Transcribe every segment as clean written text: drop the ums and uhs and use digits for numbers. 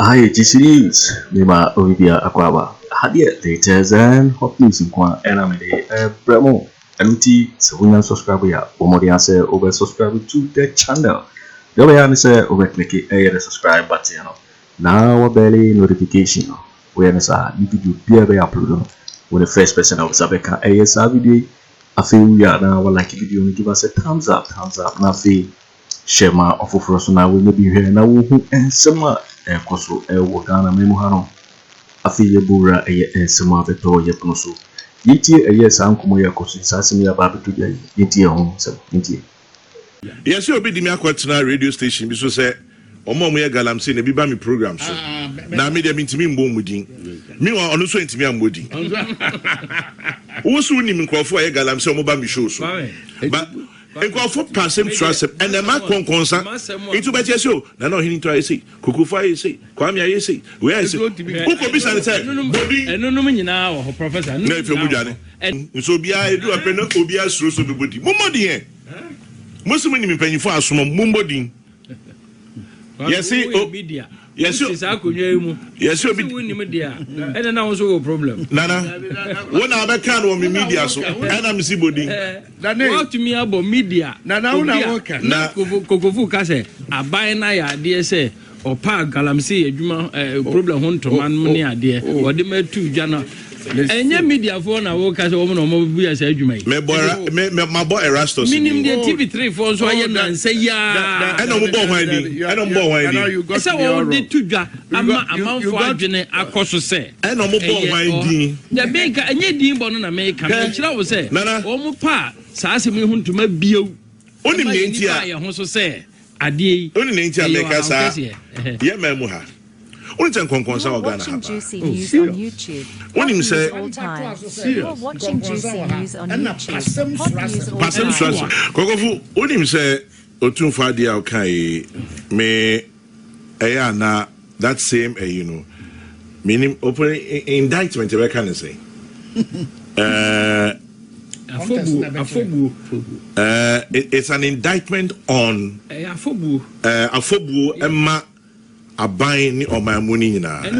Hi, GCs. Mima Olivia Aquaba. Had yet latest and hot news in Quan Enamide Bremo. MT, so we subscribe ya. Omodia say over subscribe to the channel. The way I say over click the subscribe button. Now a belly notification. Where is a new video be upload when the first person of Sabeka ASR video. I feel we are now like video and give us a thumbs up. Now feel share my offer for us now. We may be here now and some Koso Ghana Memohano. Afriyie Bura Sama Veto Yeposo. Yiti a yes, Uncle Moya Kosi, Samira Babu Yiti home. Yes, you'll be the Akwatina radio station. Because say, Omoya galamsey ne biba mi program so. Na me de mintimi mbom mudin. Me wa ono so ntimi ambodi. Owusu ni nkrofo aye galamsey omo ba mi show so. But nkrofo passem trust and the man konkonsa. Itu ba cheso. Na no hini to say. Kukufa aye say. Kwame aye say. We aye say. Kuko bi san say. Eno no nyina wo professor. Na ife mudwane. Nso bia edu apena obi asuro so bibodi. Momodi he. Most many mpanyifo asomo mombodi. Yes, media. Yes, yes, be media. And now also problem. Nana, when I can on media, so and I'm see body. What to me about media? Nana, Kokofu Kase, a buy na dear say, or park galamsey, problem home to man money idea, or the made 2 Jana. And your media phone, I work as a woman or mobile as you may. My boy Erastus. Meaning the TV3 for so I am say, yeah, I don't know why I don't know why you got the 2 Jana. I'm for Jane Akoto say. I don't know why the baker and ye deem on America. I was say, Nana, almost pa, Sassy Hun to my bio. Only me, I also say, I did only nature makers are here, Memoha. Only time Conconsa or Ghana. Watching juicy news on YouTube. When him say, You're watching juicy news on YouTube. Hot news all the time. Kokofu, when him say, Otun Fadi Alkai, me, na that same, you know, meaning open indictment, I can say. It's an indictment on Afobu Emma. Abain ni oma muni na. Ni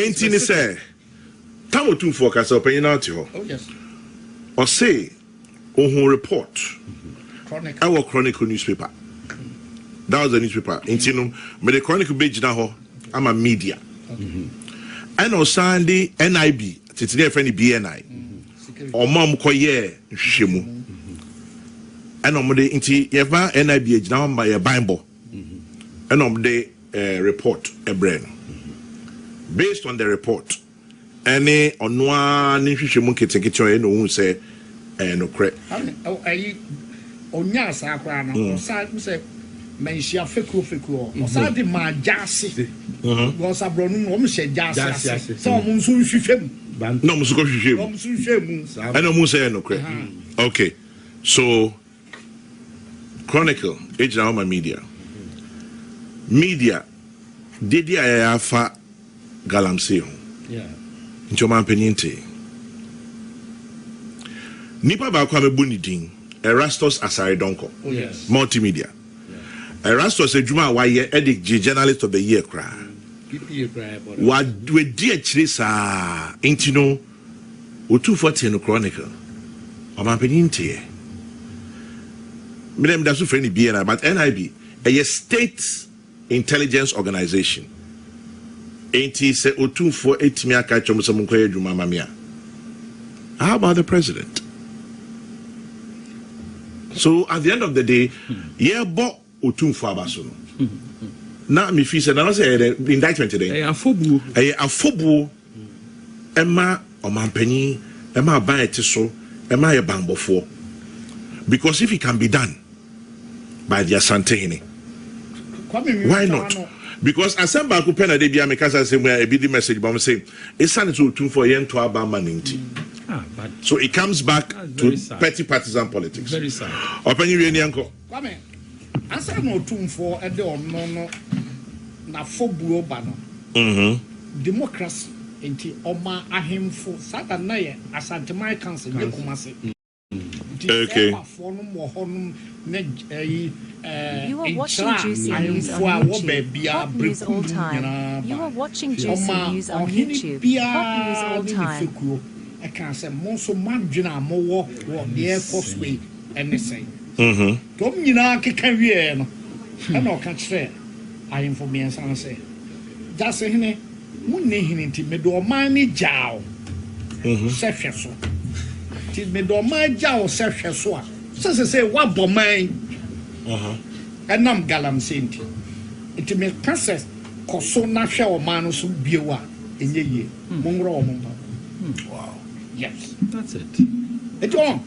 enti ni say. Tawo tun focus opinion out ho. Oh yes. Or say ohun report. Our Chronicle newspaper. That was the newspaper. Enti no me the Chronicle page na ho ama media. And on Sunday NIB titire friend BNI. Omam koye hwehwemu. And on the enti yeba NIB agina ho ma ye Bible. And on the report a brain based on the report any on one nutrition kete no say no correct onya sa akra no say Mensah feko o sa de ma jase go sa bronu no mo she jase so mo nso hwehwem no mo so hwehwem no mo so hwehwem and no mo say no correct okay so Chronicle age now my media did I fa galamsey yeah nchoma peninte nipa ba kwa mebu ni din Erastus Asaridonko oh yes multimedia Erastus ejuma wa ye edic journalist of the year kra wa we di akire sa intino o240 no Chronicle o ma peninte me dem da so friend BNI but NIB a state intelligence organization. Ain't say O2 for 8 miaka chomusamunkoye juma mamia. How about the president? So at the end of the day, yeah, but O2 for abasono. Now me fi say na say the indictment today. Afobu. Emma omampani, Emma ban etiso, Emma ye bangbofo. Because if it can be done by the Asante, why not? Because Asamba Kupena de Bia Mikasa say where a big message but I'm saying it's time to for yen to Abama Ninti. So it comes back to petty partisan politics. Very sad. Open you any uncle. Kwame, asa no tum for e de ono na fobuo ba no. Democracy enti oma ahemfo sada na ye Asante Mai Council ne kumase. Okay. You are watching Juicy News on YouTube. Hot news all time. You are watching Juicy News on YouTube. Hot news all time. I can't say most of my dinner more what the air force way and say. Don't you know, I can't hear. I know, can't say. I inform me and say. Just saying, Munny hinting me do my jow. Sefeso. Tis me do my jow, Sefeso. So say, what bomb and I'm galamsey. It may process, cause so natural manus biwa in ye year. Mongro. Wow. Yes. That's it. It's on.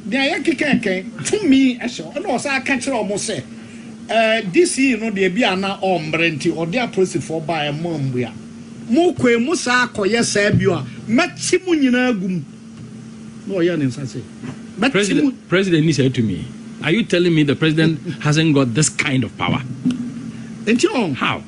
The Ayaki can to me, as I know, I can't almost say. This year, no, there be an ombrenti or their process for by a mom. We are Mokwe Musa, Koya Sabua, Matsimunina Gum. No, Yan say. President said to me, are you telling me the president hasn't got this kind of power? It's on. How?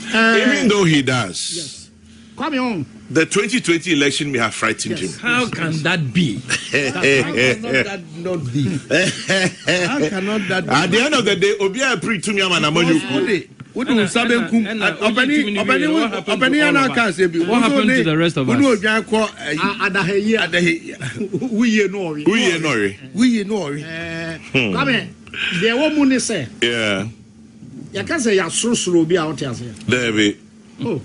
Even though he does. Yes. Come on. The 2020 election may have frightened him. How can that be? How cannot that not be? How cannot that be? At the end of the day, Obia pre to me and Amonyu. What happened to the rest of us? We know. Come here. The woman say. Yeah. You can say you're so be out here. David. Oh.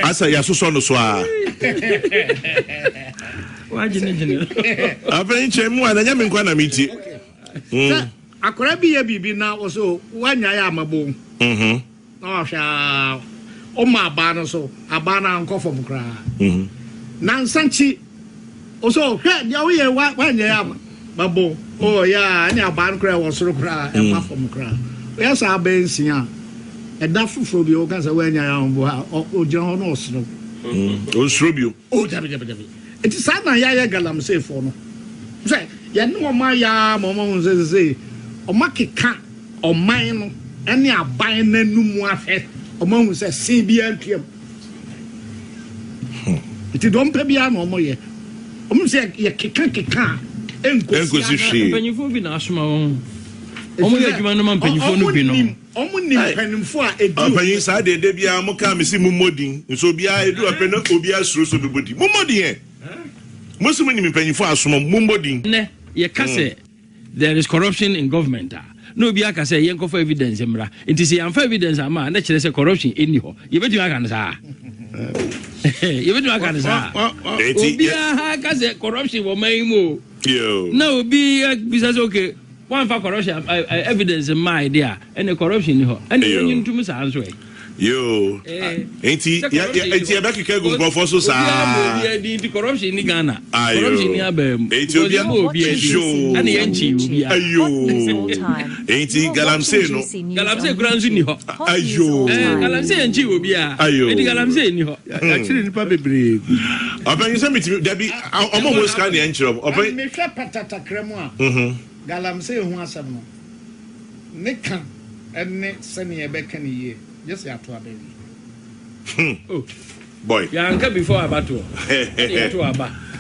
I say you're so no swa. Why didn't you? I've been chemu and I'm in Kwana meeting. Akora bi bibi na also wanya ya mabo. Oh sha o ma ba no so abana nko fom kra. Na nsanchi also hwe dia wo ye wanya ya mabo. Oh ya ani aban kra wo soro kra e ma fom kra. Ya sa bensia. E da fufuro bi o kan sa wanya ya mbo o jira ho no soro. O soro bi o. Dabi. It is na ya galamsey for no. Say ya no ma ya mama say Omakeka oman no ene aban nanumu afe omahu se sin bia ntwam iti don pe bia no omoye omu se ye keka enkosi hwe panyifo bi na asoma won omu ye adwuma no man panyifo no bi no omu ni panimfo a edu panyin sa de bia mo ka mesi mumodin nso bia edu apena obi asuro so bibodi mumodin e musumu ni panyifo asoma mumodin ne ye kase there is corruption in government. No be aka say yen for evidence mra. It is am for evidence ama na kire say corruption any ho. You betu aka na sa. You betu aka na sa. Obi aka say corruption wo man mu. Yo. No be business okay. One for corruption evidence in my idea and the corruption ho. And you ntum sa answer. Yo. Enti ya back ke go for so sa. The corruption ni Ghana. Corruption ni abem. Enti obi show. And yanchi obi. Ayo. Enti galamsey no. Galamsey granzu ni ho. Ayo. Galamsey yanchi obi a. Enti galamsey ni ho. Actually nipa bebre. Open you say me Debbie omo mo scan the enchiro. Open me hwe patata kremu a. Galamsey hu asem no. Ne kan enne sene ye beka ni ye. Yes, you have to baby. Oh, boy. Yeah, I'm before Abato.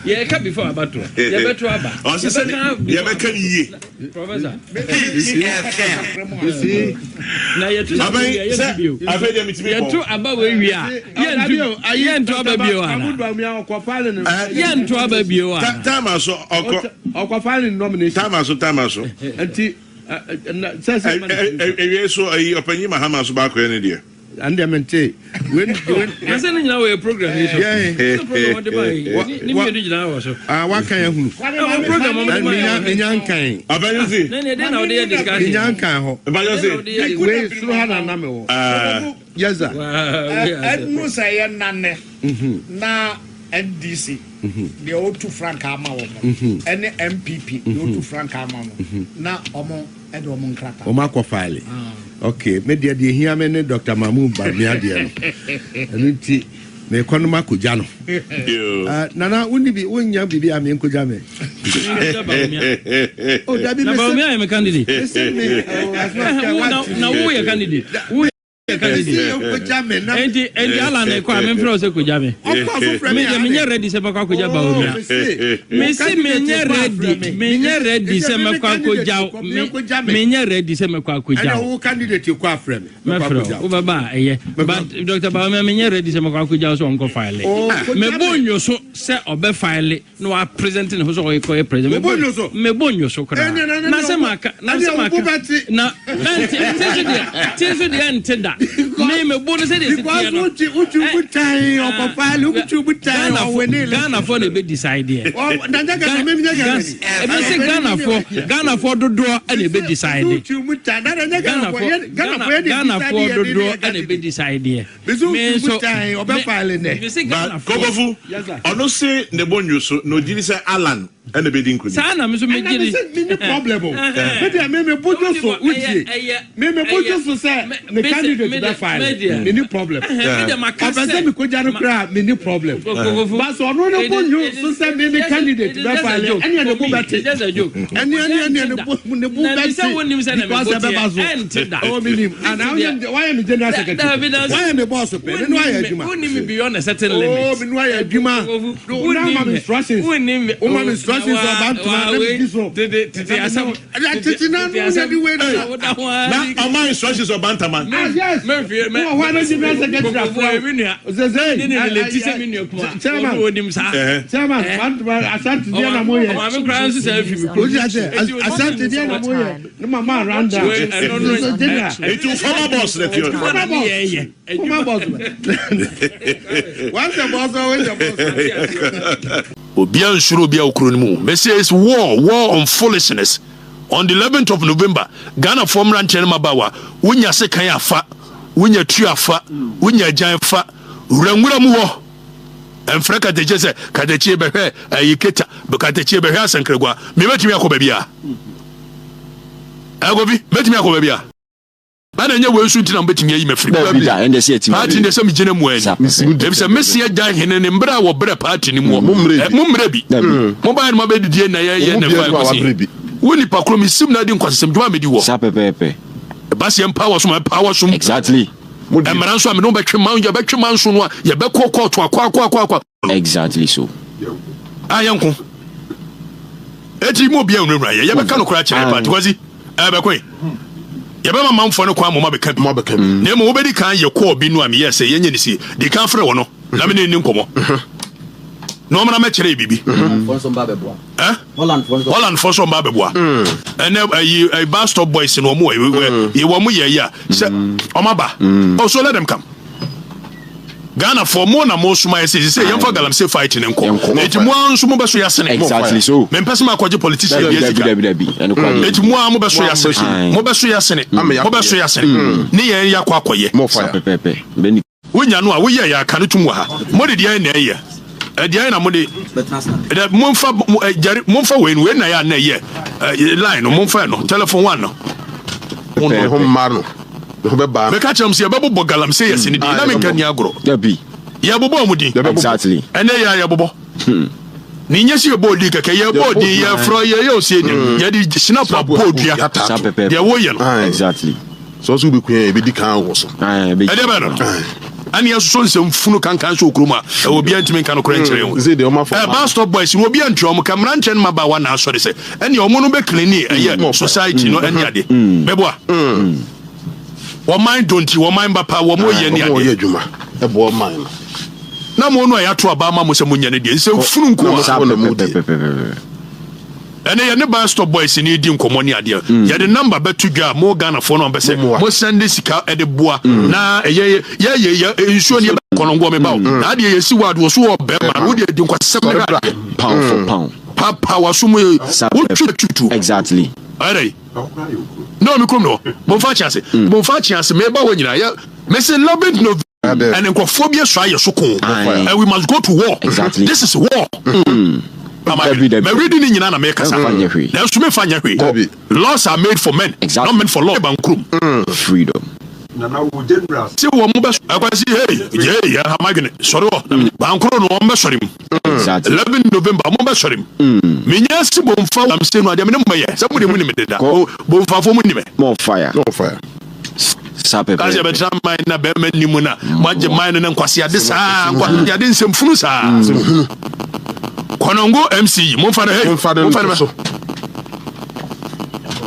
Yeah, come before Abato. Yeah, better Abba. Oh, so you better ye. Professor. You see? Now you're too. I've heard them. You're too above where we are. You're in trouble, You're in trouble, Time also. Nomination. Time also. So open my hammer so back any dear. And I mente when I send now a program. Yeah. What can you program in young kind? Abayozi. Then how they discuss in young kind. Abayozi. We through Hananamo. Yes, sir. Musa Nane. Na NDC, the O2 Frank Amao, and the MPP, the O2 Frank Amao, na Omo and Omon Krata. Omako File. Okay, media de hear me, Dr. Mamu Bamiadia. And me Konoma Kujano. Nana, wouldn't be when you be a man Kujame. Oh, that be a candidate. Now, we are candidate. Endi ala ne kwa me fro se kuja me. Me ready se kwa kuja Bawumia. Me se me ready se me kwa kuja. Me ready se me kwa kuja. And who candidate you kwa frame? Me fro. O baba but Dr. Bawumia me ready se me kwa kuja so onko file. Me bonyo so se obe file no wa presenting ho so ko president. Me bonyo so kra. Na se maka na Tiso de antenda. Me bonus say this. Ghana for the big decide here. Ghana for the draw and a big decide. Ghana for the draw and a big decide here. Kogofu, ono say ne bonus no did say Alan and a big increase. Sana me so me problem. Me bojo so uti. Me bojo so say the candidate that file. Any problem. Me ko jaro kra me problem. But so no bojo so say me candidate that file. Any the bubati. That's a joke. Any the bubati. Because the oh me and why am general secretary? Why am the boss? Why am who me beyond a certain limit? Oh, me why aduma. Who am instructions? Who instructions about this one. My instructions of Bantaman. Yes. Why don't you guys get Obian shuru bia okronimu. Messi is war on foolishness. On the 11th of November, Ghana form ranchen mabawa. Unya se kan afa, unya tu afa, unya jan fa. Rangura mu ho. Enfreka deje se kadechie behwe ayiketa, bekadechie behwe asankregwa. Me metimi akoba bia. Agobi, metimi akoba bia. Bana nya we sunti na mbetimi ayi mafiri. Party ne sem gene mu ani. Dem se Messi agya hene ne mbra wo bre party ni mu. Mumre bi. Mo ba no mabedidie na ye ne fa ko. Woni pakro mi sim na di nkwasem dwuma medi wo. Sa pepepe. Basi empower so. Exactly. Emran so am no betwe man ya betwe man so no ya be kokko to akwa. Exactly so. Ayanko. Eti mo bia onwura ye be ka no kora kire party kwazi. Be kwen. Ya be mamfo no kwa mo be ka bi. Na mo obedi kan ye ko obi no am ye se ye nye ni si. Di kan frɛ wo no. Na me ne ni nkomo. No man me kire bibi. Holland for some babeboa. And a bastard boys in Omo, you want me ya. Omaba. Oh, so let them come. Ghana for more na most my say young for galamsey fighting and come. It's more so much exactly so. Men person kwa politician it's more mo beso yasene. Mo beso yasene. Ni ye ya kwa koye. Mo fire pepe. Wonya no a wo ye ya kanutum wa ha. Mo de dia na ye. Dia na mo de monfa we na ya na ye line no monfa no telephone one no hom marno ho be ba me ka chem se be bobo galamsey yes ni di na me kan ya agro da bi ya bobo mu di exactly ene ya bobo ni nya se bo di keke ya bo di ya fro ye o se ni ya di snap bo dua ya wo ye no exactly so be kun e be di kan wo so e de be no ani aso nsem funu kankan so okroma obi antime kan okra nkire wo ze de o ma for bastard boys no obi antwom kamra nchen maba wa na aso de se eni omo no be clean eye society no eni ade beboa wo mind don't wo mind bapa wo mo ye ni ade wo ye adwuma e bo mind na mo no ya to aba ma mo se mo nyane de nsem funu nko ene ye ne bastard boys ni di nkomo ni ade ye de number betu dwa mo Ghana for no be se mo send sika e de boa na ye nsuo ni kolongo me bawo na ade ye si wad wo so wo be ma wo de di nkwasem pound for pound papa wa so mo tutu exactly alright no me kom no mo fa chance me ba wo nyina ya me say lobbying no and enkophobia so aye so ko and we must go to war exactly this is war me reading in na make us na so me fanya hwe laws are made for men exactly. not meant for law freedom na wo general see wo mo be akwasi hey ya ha magene sorry wo bankro no mo be sorry exactly 11 November mo be sorry me nya si bomfa am say no ade me mo ye se mo de mu ni me deda bomfa fo mu ni me more fire Sape. Kaze betra mine na be manimu na. Maje mine na nkwase ade saa, nkwase ade nsemfunu saa. Konongo MC, mo fa na me so.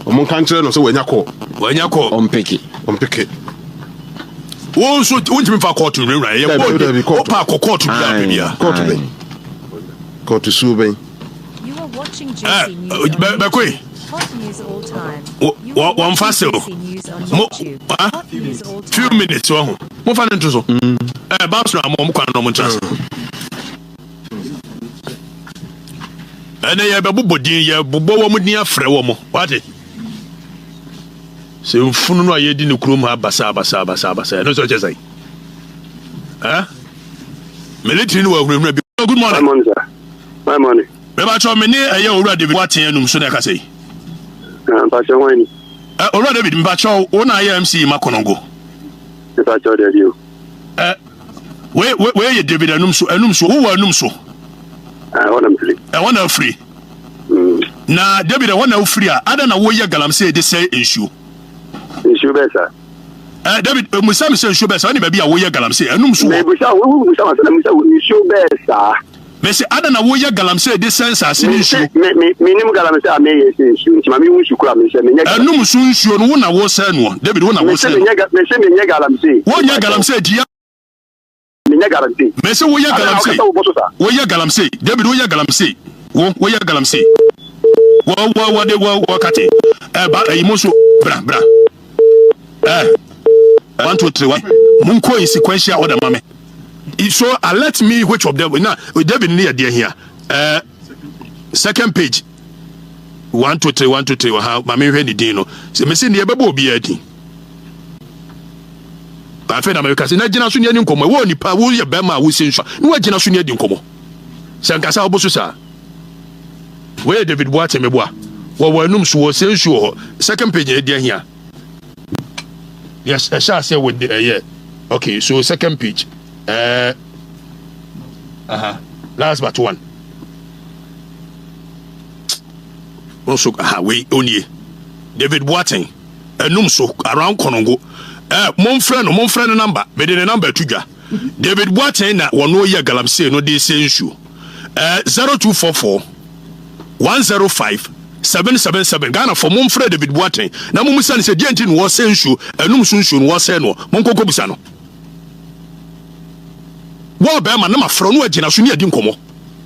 Omo kantre no so wanya ko. Ompeke. Wo so untimi fa court nwura ye ko pa court bia. Court sube. You are watching GC News. Bakwe. Hot news all time. One fast few minutes wo mo fa nto so. Bounce na mo kwa no mo trust. Ene ye be bobodin ye bobo wo mu din afre wo mo. What? Se mfunu no ayedi ne kurom ha basa no so chesai military no wa good morning my morning me ba cho me ni eye owura David waten anum so na ka sei ba cho wani owura David me ba cho wo na ya MC makonongo me ba cho dey you we ye David anum so wo anum so wona free na David wona free ada na wo ye galamsey de say issue Besa. David, Musam says Shubesa, only maybe a warrior galamsey, and Numsu. Besa. Messi Adana warrior galamsey, this sense as in issue. Minimum galamsey, may issue, Mammy, which you call me, and Numsun, sure, one I was saying, David, one I was saying, one year galamsey, dear. Messi, warrior galamsey, David, warrior galamsey, warrior galamsey. What they were working about a mosu, bra. 1 2 3 1 munko in sequential order mame so alert me which of them now David near there here second page 1 2 3 how mame hwe ni din no se me se ne bebo obi adi ba fe na me ka se na gina so ne ani nkomo wo nipa wo ye be ma wo senhwa no wa gina so ne adi nkomo se nkasa oboso sa we David Boate me boa wo wanum so wo senhwa second page there here. Yes, I shall say with the yeah. Okay, so second page. Last but one. Also, we only David Boateng. So around Konongo. Mon friend number. But the number to ya. David Boateng na one no year galamsey no dey say issue. 0244 105 777 Ghana for mon frère David Boateng na mo musa ne se die ntin wo sensu enum sunsu no wo se no mon kokko busa no wo be ma na ma fro no agina so ne adi nkomo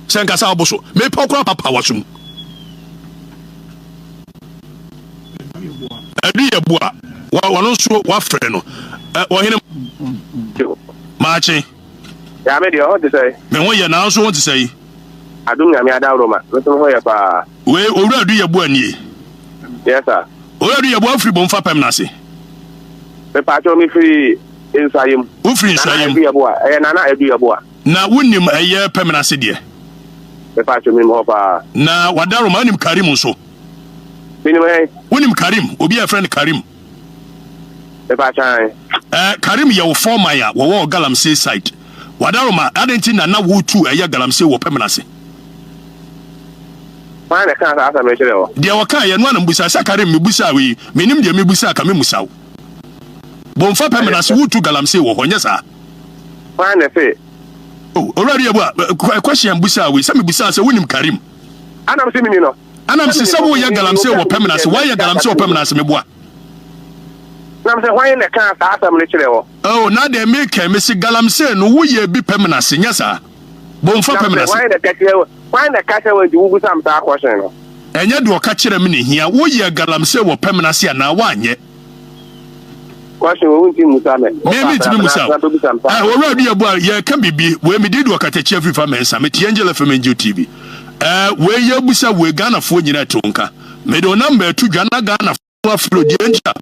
se nkasa oboso me pokora papa wasum adi ya bua wa no so wa frɛ no wo hene maachi ya me dio what say me won ye na so what say adum ya me adawro ma so ho ye pa we owura du ye bua nie yes sir owura du ye bua free bon fa pem na se me pa cho me free insayim wo free insayim ye bua nana edu ye bua na wonim eye pem na se de me pa cho me mo pa na wadaro ma nim Karim so wonim Karim obi a friend Karim me pa chan Karim ye wo former ya wo galamsey site wadaro ma adenti na wo tu eye galamsey wo pem na se na kan asa me chere wo dia waka ye no na mbusa Karim me busa we menim dia me busa ka me musaw bon fa pem na se wo tu galamsey wo honye sa na fe already abo question busa we say me busa say wonim Karim anam se mini no anam se sabo ye galamsey wo pem na se why ye galamsey wo pem na se me boa nam se why na kan asa me chere wo na de make me se galamsey no wo ye bi pem na se nya sa bon fa pem na se why na ka chere wo di wo busa mta question no enye de o ka chere me ne hia wo ye galamsey wo pem na se na wa anye question wo nti musa me me ti musa wo radio abo ye ka bibi we me di do Okatakyie Afrifa Mensah me ti Angel FM Net2 TV we ye busa we Ghana fo nyina tonka me do number to Ghana fo afro di enja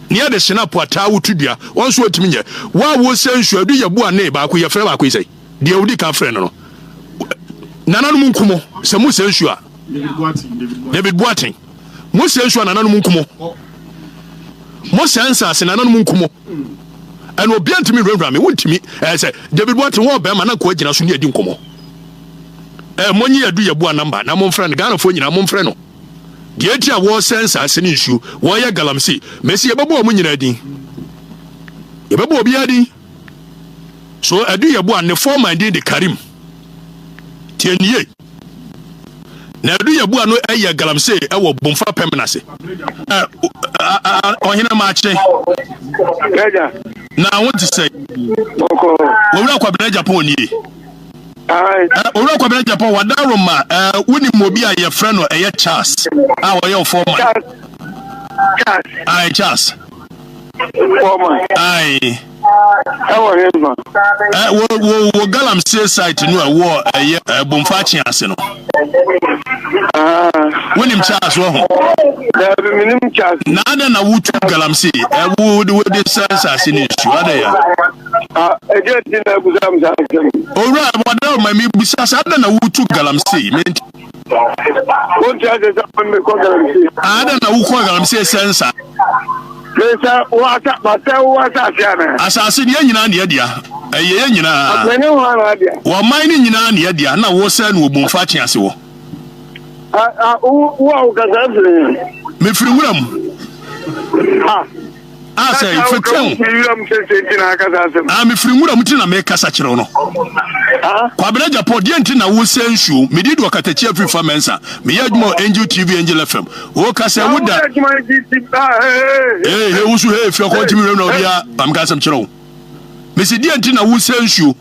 ni ade snap ata wo tudua won so otimi nye wa wo sensu adu ye bo na ba ko ye frɛ ba ko sei de odi ka frɛ no nananum nkumo se mu sensu a David Boateng mu sensu a nananum nkumo mo sensa se nananum nkumo and obi antimi rewra me wontimi say David Boateng wo be ma na ko agina so ne adi nkomo monyi adu ye bo number na mo frɛ no Ghana fo nyina mo frɛ no de atia wo sensa se ne nsu wo ye galamsey mesi ye babo mo nyina din Yebebo obiadi. So adu yebu an ne former din de Karim. Tienye. Na adu yebu anu eye galamsey ewo bomfa pemenase. Ohina mache. Na I want to say. Owura Kwabena Agyapong ni. Owura Kwabena Agyapong wadaroma woni mobi a ye friend no eye Charles. Oye former. Charles. Former. Wo galamsey site no wo eye bomfa chiase no. Wonim Charles wo ho. Minim Charles. Na ada na wutu galamsey wo de sense asini issue ada ya. Ejeti na buzam sa. Ora wada ma mi bisa sa ada na wutu galamsey. Won Charles sa me ko galamsey. Ada na wuko galamsey sense. Lesa wata fiana. Asase ni nyina ne dia. Eye nyina. Akwene ho ana dia. Wo man ni nyina ne dia na wo sa na obomfa chiase wo. Wo galamsey. Me firi wuram. Say fetem. Me firi wuram ti na me kasa kire no. Kwabena Agyapong die nti na wo sensu me di do Okatakyie Afrifa Mensah me ya adwuma Angel TV Angel FM wo kasa wuda Owusu fi ko timi na obia am kasam kire wo me se die nti na wo sensu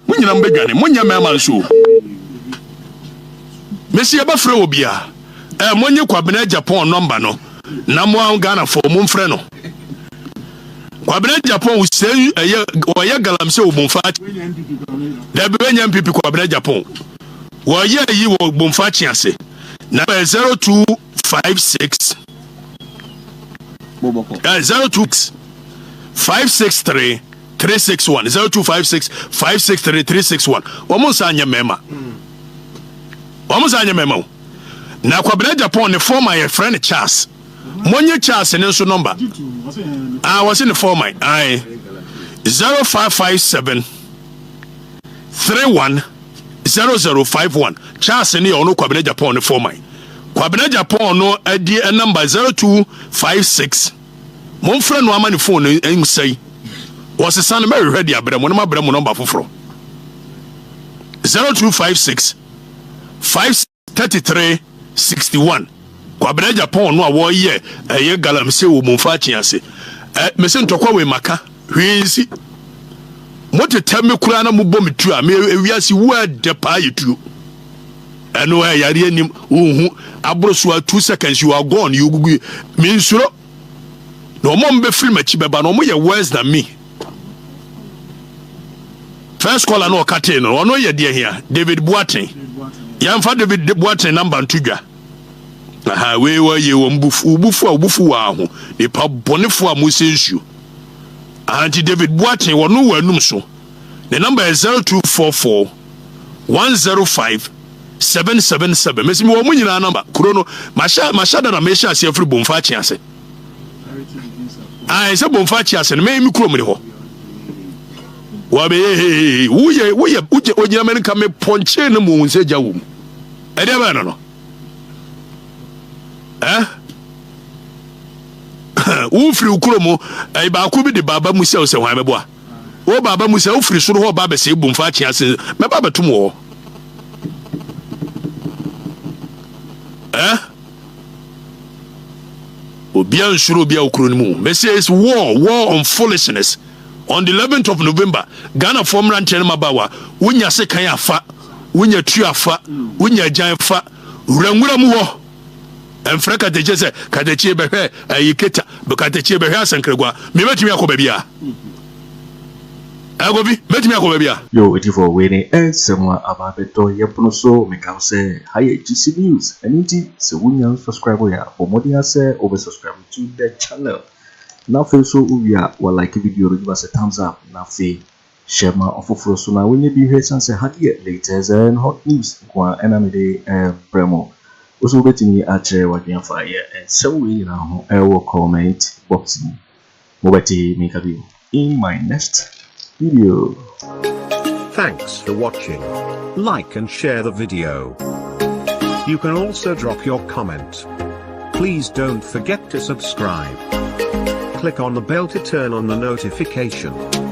munyina mbedwane munya me amanso me se ba frɛ obia monye Kwabena Agyapong number no na mo an Ghana for mo mfrɛ no Kwabena Agyapong usey oye galamsey obomfa da benya MPP Kwabena Agyapong oye yi wo bomfa chiase na 0256 02 563 361 0256 563 361 omonsa anya mema na Kwabena Agyapong ne former your friend Charles monye Charles ne so number was in the former 0557 31 0051 Charles ne ono Kwabena Agyapong ne former Kwabena Agyapong no adi number 0256 mon friend no amani phone em say was the son very ready abramo no mabramo number foforo 0256 533 61 Kwabena Agyapong no awo ye eye galamsey wo monfa chiase me se ntokwa we maka hwinsi mote temme kura na mubom tu a me ewiase wo de pa yetu eno yare anim ohu abroso 2 seconds you are gone you gugu me nsuro no mom be film achi beba no mo ye worse than me first caller no Okatakyie no ono ye de here David Boateng yamfa David Boateng number ntudwa aha we ye wo mbufu wa ho ne pa bonefo a mo sensu anti David Boateng wono wanum so the number is 0244 105 777 mesimi wo munyina number krono mashada na mesha ase afri bomfa chiase se bomfa chiase me mi krom ne ho wa be uye onyina men ka me ponche ne mu nse jawum e de ba no ufiri ukromo ba ko bi de baba musa o se hwan meboa o baba musa ufiri soro ho baba se bomfa chiase me baba tum wo Obia nsuro obia okro mu. Me say it's war on foolishness. On the 11th of November, Ghana form ranchen mabawa, wunya se kan afa, wunya tu afa, wunya jan fa, ranwura mu ho. Emfra Katakyie se Katakyie behwe ayiketa, be Katakyie behwe asankregwa. Me betimi akoba bia. Agobi, betimi akoba bia. Yo, it for winning and someone about the toy so make out say hi GC News. And it is a subscribe for more than say over subscribe to the channel. Now feel so we are like a video, give us a thumbs up. Now share my offer for so now when you be here and say hi latest and hot news. Kwa enamide Prempeh. Also betting me at Gyamfi and so we now I will comment boxing. Mobati make a video in my next video. Thanks for watching. Like and share the video. You can also drop your comment. Please don't forget to subscribe. click on the bell to turn on the notification.